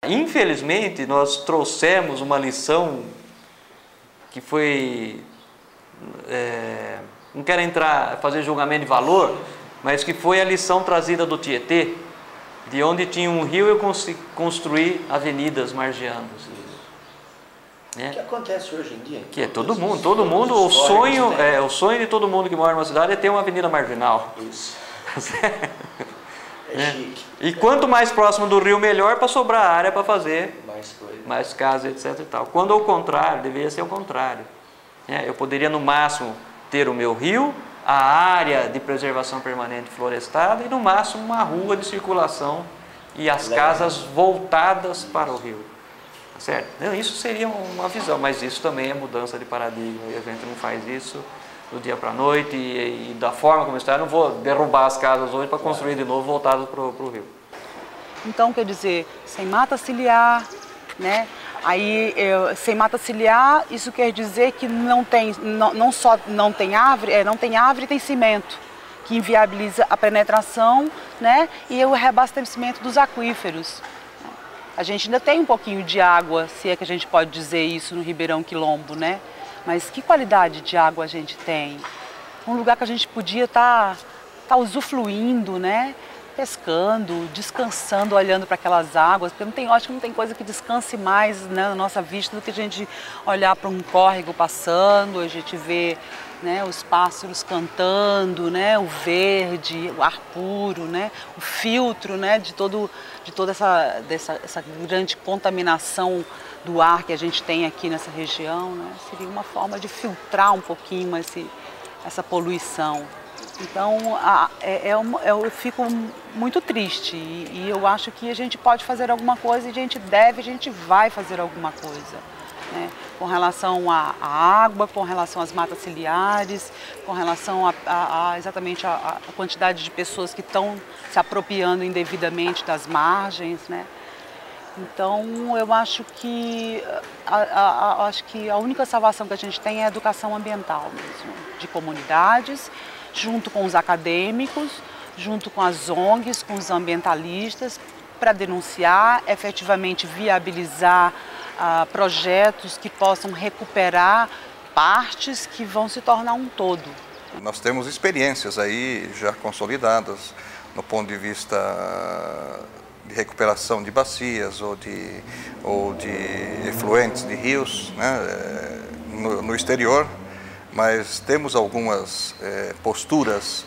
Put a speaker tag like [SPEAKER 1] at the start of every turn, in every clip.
[SPEAKER 1] Infelizmente, nós trouxemos uma lição que foi, não quero fazer julgamento de valor, mas que foi a lição trazida do Tietê, de onde tinha um rio eu construí avenidas margeando.
[SPEAKER 2] O que acontece hoje em dia?
[SPEAKER 1] Que é todo mundo, o sonho de todo mundo que mora numa cidade é ter uma avenida marginal.
[SPEAKER 2] Isso.
[SPEAKER 1] Chique. E quanto mais próximo do rio, melhor, para sobrar área para fazer mais casas, etc. E tal. Quando ao contrário, deveria ser o contrário. Eu poderia no máximo ter o meu rio, a área de preservação permanente florestada e no máximo uma rua de circulação e as casas voltadas para o rio. Certo? Isso seria uma visão, mas isso também é mudança de paradigma e a gente não faz isso do dia para a noite e da forma como está. Eu não vou derrubar as casas hoje para construir de novo voltadas para o rio.
[SPEAKER 3] Então, quer dizer, sem mata ciliar, né? Aí, sem mata ciliar, isso quer dizer que não tem árvore, tem cimento, que inviabiliza a penetração, né? E o reabastecimento dos aquíferos. A gente ainda tem um pouquinho de água, se é que a gente pode dizer isso, no Ribeirão Quilombo, né? Mas que qualidade de água a gente tem? Um lugar que a gente podia estar usufruindo, né? Pescando, descansando, olhando para aquelas águas, porque acho que não tem coisa que descanse mais, né, na nossa vista do que a gente olhar para um córrego passando, a gente vê, né, os pássaros cantando, né, o verde, o ar puro, né, o filtro, né, de toda essa grande contaminação do ar que a gente tem aqui nessa região, né, seria uma forma de filtrar um pouquinho essa poluição. Então, eu fico muito triste e eu acho que a gente pode fazer alguma coisa, a gente vai fazer alguma coisa, né? Com relação à água, com relação às matas ciliares, com relação exatamente a quantidade de pessoas que estão se apropriando indevidamente das margens, né? Então, eu acho que a única salvação que a gente tem é a educação ambiental mesmo, de comunidades, junto com os acadêmicos, junto com as ONGs, com os ambientalistas, para denunciar, efetivamente viabilizar projetos que possam recuperar partes que vão se tornar um todo.
[SPEAKER 4] Nós temos experiências aí já consolidadas no ponto de vista de recuperação de bacias ou de efluentes de rios, né, no exterior. Mas temos algumas posturas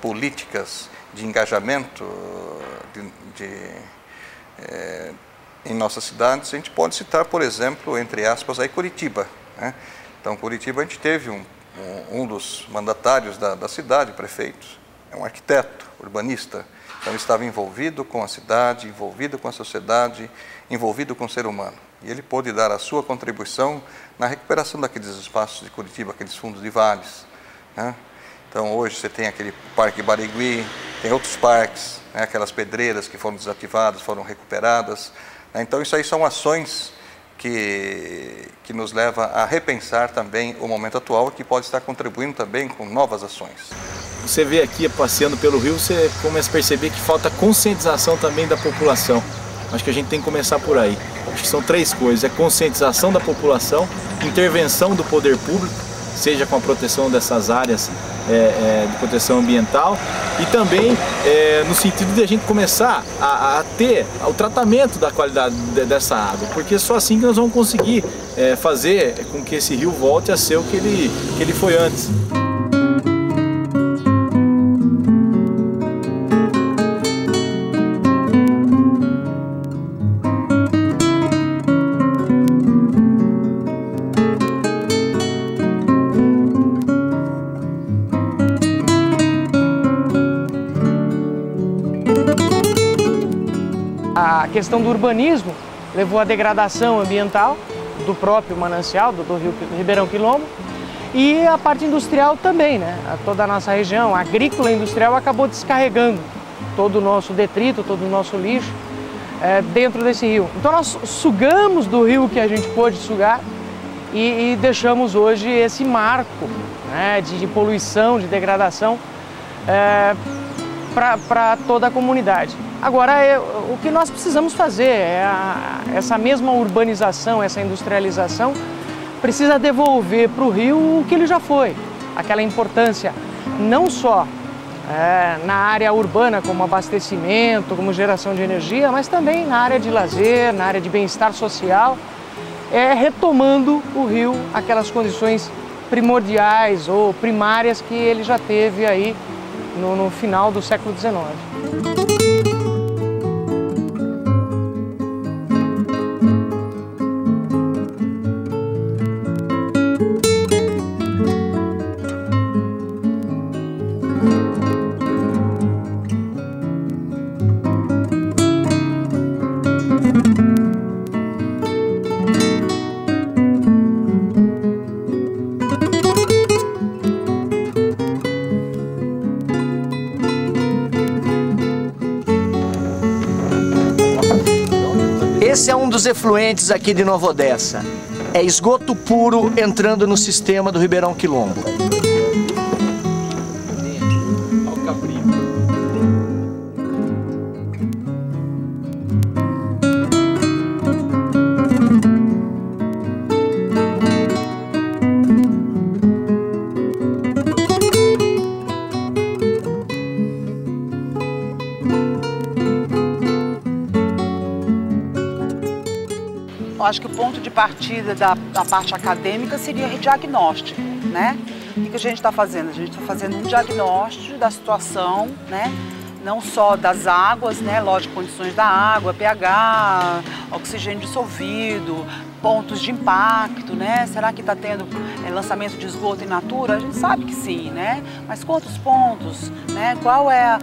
[SPEAKER 4] políticas de engajamento em nossas cidades. A gente pode citar, por exemplo, entre aspas, aí Curitiba, né? Então, Curitiba, a gente teve um dos mandatários da cidade, prefeito, é um arquiteto, urbanista. Então, ele estava envolvido com a cidade, envolvido com a sociedade, envolvido com o ser humano. E ele pôde dar a sua contribuição na recuperação daqueles espaços de Curitiba, aqueles fundos de vales, né? Então, hoje você tem aquele Parque Barigui, tem outros parques, né? Aquelas pedreiras que foram desativadas, foram recuperadas, né? Então, isso aí são ações que nos levam a repensar também o momento atual, que pode estar contribuindo também com novas ações.
[SPEAKER 5] Você vê aqui, passeando pelo rio, você começa a perceber que falta conscientização também da população. Acho que a gente tem que começar por aí. Acho que são três coisas: é conscientização da população, intervenção do poder público, seja com a proteção dessas áreas de proteção ambiental, e também no sentido de a gente começar a ter o tratamento da qualidade dessa água, porque só assim que nós vamos conseguir fazer com que esse rio volte a ser o que ele foi antes.
[SPEAKER 6] A questão do urbanismo levou à degradação ambiental do próprio manancial, do Ribeirão Quilombo, e a parte industrial também, né? Toda a nossa região agrícola e industrial acabou descarregando todo o nosso detrito, todo o nosso lixo dentro desse rio. Então nós sugamos do rio que a gente pôde sugar e deixamos hoje esse marco, né, de poluição, de degradação para toda a comunidade. Agora, o que nós precisamos fazer é essa mesma urbanização, essa industrialização, precisa devolver para o rio o que ele já foi. Aquela importância não só na área urbana, como abastecimento, como geração de energia, mas também na área de lazer, na área de bem-estar social, retomando o rio aquelas condições primordiais ou primárias que ele já teve aí no final do século XIX.
[SPEAKER 2] Esse é um dos efluentes aqui de Nova Odessa. É esgoto puro entrando no sistema do Ribeirão Quilombo.
[SPEAKER 3] Eu acho que o ponto de partida da parte acadêmica seria diagnóstico, né? O que a gente está fazendo? A gente está fazendo um diagnóstico da situação, né? Não só das águas, né? Lógico, condições da água, pH, oxigênio dissolvido, pontos de impacto, né? Será que está tendo lançamento de esgoto in natura? A gente sabe que sim, né? Mas quantos pontos, né? Qual é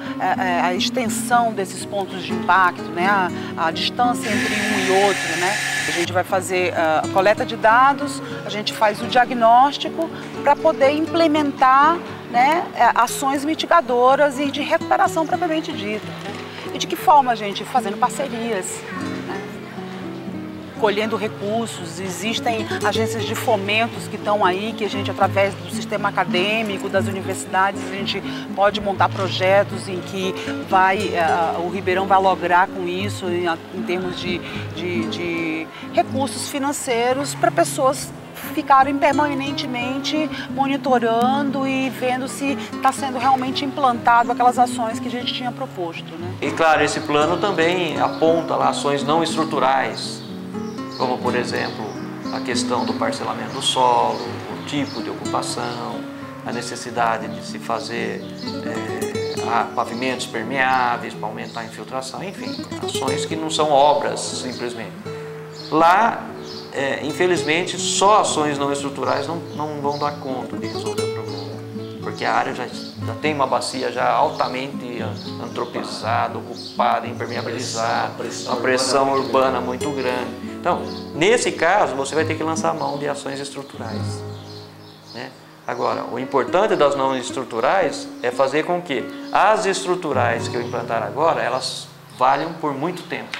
[SPEAKER 3] a extensão desses pontos de impacto, né? A distância entre um e outro, né? A gente vai fazer a coleta de dados, a gente faz o diagnóstico para poder implementar, né, ações mitigadoras e de recuperação propriamente dita. E de que forma, gente? Fazendo parcerias, né? Colhendo recursos. Existem agências de fomentos que estão aí, que a gente, através do sistema acadêmico, das universidades, a gente pode montar projetos em que o Ribeirão vai lograr com isso em termos de recursos financeiros para pessoas ficarem permanentemente monitorando e vendo se está sendo realmente implantado aquelas ações que a gente tinha proposto, né?
[SPEAKER 1] E claro, esse plano também aponta lá ações não estruturais, como por exemplo a questão do parcelamento do solo, o tipo de ocupação, a necessidade de se fazer pavimentos permeáveis para aumentar a infiltração, enfim, ações que não são obras simplesmente. Lá, infelizmente, só ações não estruturais não vão dar conta de resolver o problema, porque a área já tem uma bacia já altamente antropizada, ocupada, impermeabilizada, uma pressão urbana muito grande. Então, nesse caso, você vai ter que lançar mão de ações estruturais, né? Agora, o importante das não estruturais é fazer com que as estruturais que eu implantar agora, elas valham por muito tempo.